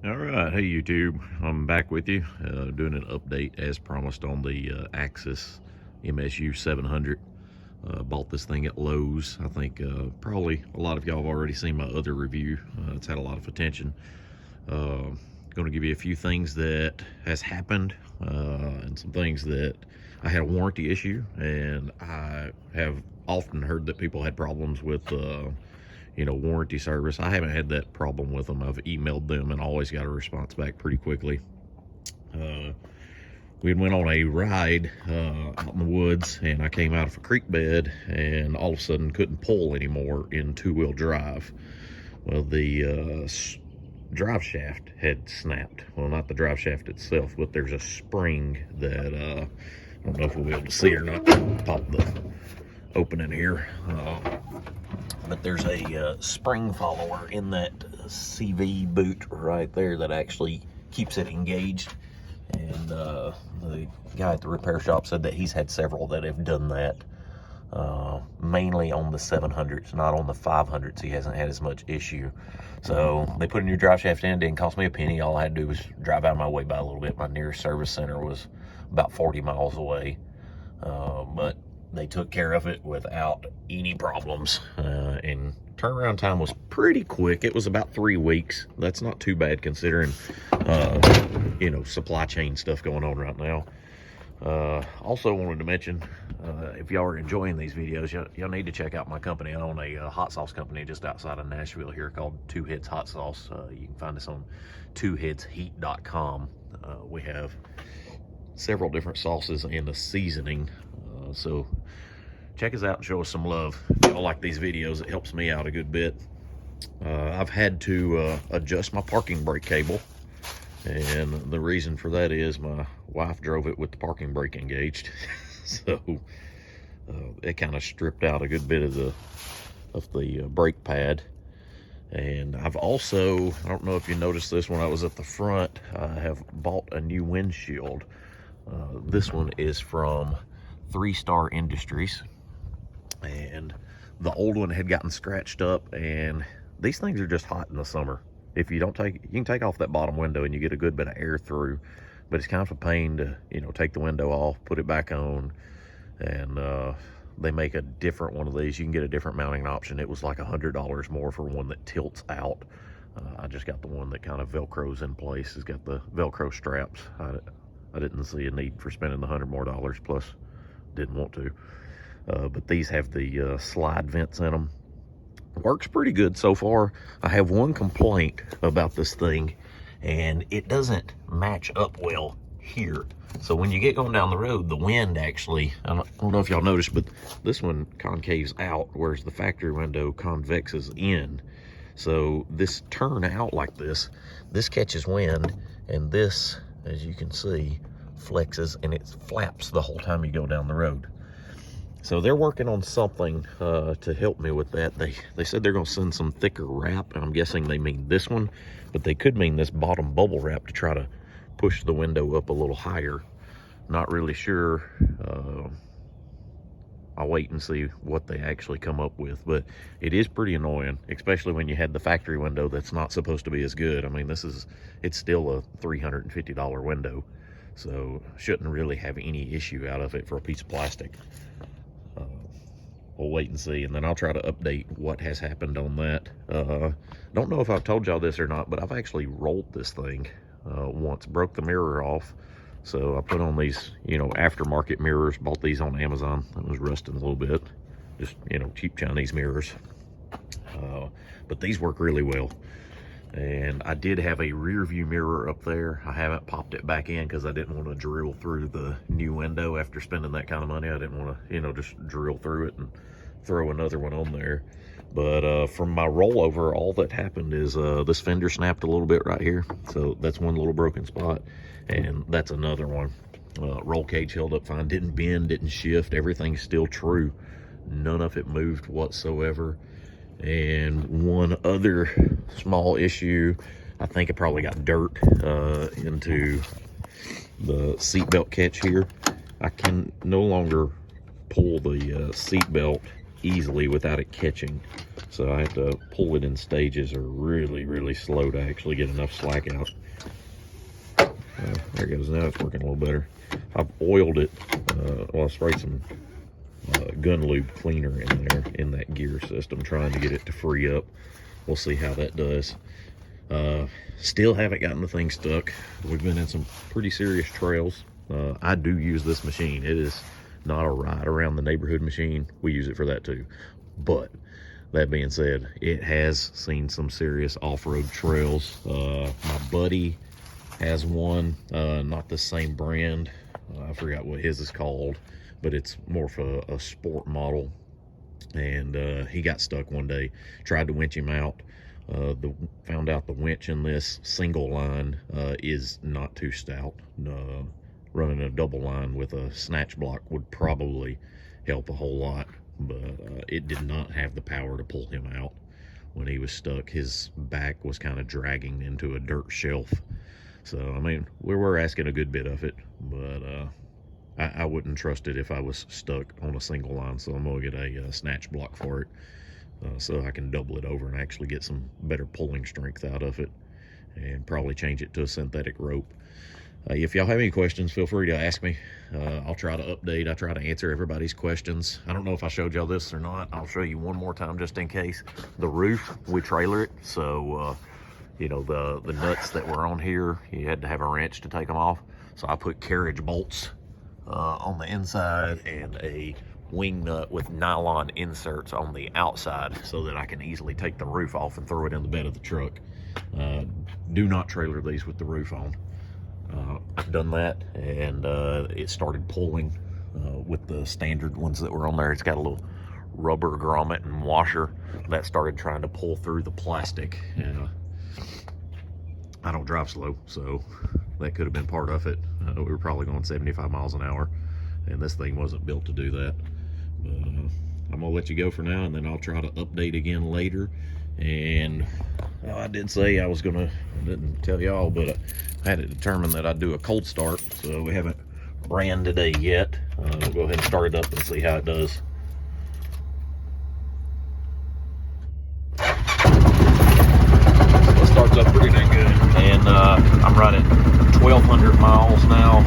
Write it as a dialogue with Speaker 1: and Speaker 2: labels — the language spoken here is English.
Speaker 1: All right, hey YouTube, I'm back with you, doing an update as promised on the Axis msu700. Bought this thing at Lowe's. I think probably a lot of y'all have already seen my other review. It's had a lot of attention. Going to give you a few things that has happened and some things that I had a warranty issue, and I have often heard that people had problems with warranty service. I haven't had that problem with them. I've emailed them and always got a response back pretty quickly. We went on a ride out in the woods, and I came out of a creek bed and all of a sudden couldn't pull anymore in two-wheel drive. Well, the drive shaft had snapped. Well, not the drive shaft itself, but there's a spring that I don't know if we'll be able to see or not. Pop the opening here. But there's a spring follower in that CV boot right there that actually keeps it engaged. And the guy at the repair shop said that he's had several that have done that. Mainly on the 700s, not on the 500s. He hasn't had as much issue. So they put a new drive shaft in. It didn't cost me a penny. All I had to do was drive out of my way by a little bit. My nearest service center was about 40 miles away. But they took care of it without any problems, and turnaround time was pretty quick. It was about 3 weeks. That's not too bad considering supply chain stuff going on right now. Also wanted to mention, if y'all are enjoying these videos, y'all need to check out my company. I own a hot sauce company just outside of Nashville here called Two Hits Hot Sauce. You can find us on twohitsheat.com. We have several different sauces and a seasoning, so check us out and show us some love. If y'all like these videos, it helps me out a good bit. I've had to adjust my parking brake cable, and the reason for that is my wife drove it with the parking brake engaged. So it kind of stripped out a good bit of the brake pad. And I've also, I don't know if you noticed this when I was at the front, I have bought a new windshield. This one is from 3-Star Industries, and the old one had gotten scratched up, and these things are just hot in the summer. If you don't take, you can take off that bottom window and you get a good bit of air through, but it's kind of a pain to, take the window off, put it back on, and they make a different one of these. You can get a different mounting option. It was like $100 more for one that tilts out. I just got the one that kind of Velcros in place. It's got the Velcro straps. I didn't see a need for spending the $100 more, plus didn't want to. But these have the slide vents in them. Works pretty good so far. I have one complaint about this thing, and it doesn't match up well here. So when you get going down the road, the wind actually, I don't know if y'all noticed, but this one concaves out, whereas the factory window convexes in. So this turn out like this catches wind, and this, as you can see, flexes and it flaps the whole time you go down the road. So they're working on something to help me with that. They said they're going to send some thicker wrap, and I'm guessing they mean this one, but they could mean this bottom bubble wrap to try to push the window up a little higher. Not really sure. I'll wait and see what they actually come up with, but it is pretty annoying, especially when you had the factory window that's not supposed to be as good. I mean, it's still a $350 window, so shouldn't really have any issue out of it for a piece of plastic. We'll wait and see, and then I'll try to update what has happened on that. Don't know if I've told y'all this or not, but I've actually rolled this thing once, broke the mirror off. So I put on these, aftermarket mirrors, bought these on Amazon. It was rusting a little bit, just, cheap Chinese mirrors. But these work really well. And I did have a rear view mirror up there. I haven't popped it back in because I didn't want to drill through the new window after spending that kind of money. I didn't want to, just drill through it and throw another one on there. But from my rollover, all that happened is this fender snapped a little bit right here. So that's one little broken spot, and that's another one. Roll cage held up fine, didn't bend, didn't shift, everything's still true. None of it moved whatsoever. And one other small issue, I think it probably got dirt into the seatbelt catch here. I can no longer pull the seatbelt easily without it catching. So I have to pull it in stages, or really, really slow to actually get enough slack out. There it goes. Now it's working a little better. I've oiled it. Well, I sprayed some gun lube cleaner in there in that gear system, trying to get it to free up. We'll see how that does. Still haven't gotten the thing stuck. We've been in some pretty serious trails. I do use this machine. It is not a ride around the neighborhood machine. We use it for that too. But that being said, it has seen some serious off-road trails. My buddy has one, not the same brand. I forgot what his is called, but it's more of a sport model. And he got stuck one day, tried to winch him out. Found out the winch in this single line is not too stout. Running a double line with a snatch block would probably help a whole lot, but it did not have the power to pull him out when he was stuck. His back was kind of dragging into a dirt shelf. So, I mean, we were asking a good bit of it, but I wouldn't trust it if I was stuck on a single line. So I'm gonna get a snatch block for it, so I can double it over and actually get some better pulling strength out of it, and probably change it to a synthetic rope. If y'all have any questions, feel free to ask me. I'll try to update. I try to answer everybody's questions. I don't know if I showed y'all this or not. I'll show you one more time just in case. The roof, we trailer it, so you know, the nuts that were on here, you had to have a wrench to take them off. So I put carriage bolts on the inside and a wing nut with nylon inserts on the outside, so that I can easily take the roof off and throw it in the bed of the truck. Do not trailer these with the roof on. I've done that, and it started pulling with the standard ones that were on there. It's got a little rubber grommet and washer that started trying to pull through the plastic. And I don't drive slow, so that could have been part of it. We were probably going 75 miles an hour, and this thing wasn't built to do that. But I'm gonna let you go for now, and then I'll try to update again later. And I did say I didn't tell y'all, but I had it determined that I'd do a cold start, so we haven't ran today yet. We'll go ahead and start it up and see how it does. So it starts up pretty dang good, and I'm running 1,200 miles now.